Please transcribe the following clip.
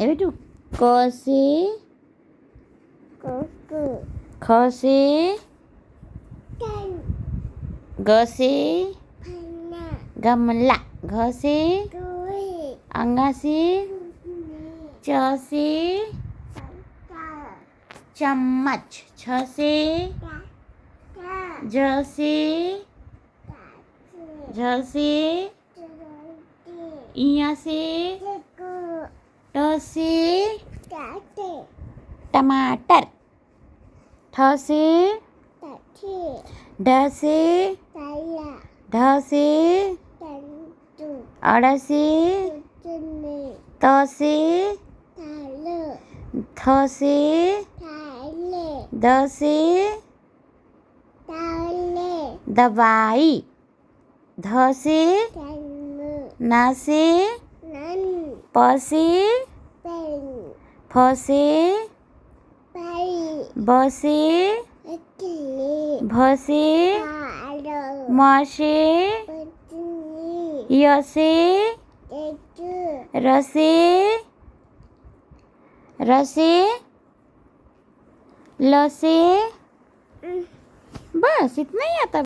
ए बेटू क से ख से ग से गमला, घ से अंगा से च से चम्मच, छ से ज से झ से इया से ट से टमाटर, ठ से ढ से ढ से अड़ से त से थ से द से दवाई, ध से न से प से फ से ब से भ से म से य से र से ल से, बस इतना ही आता।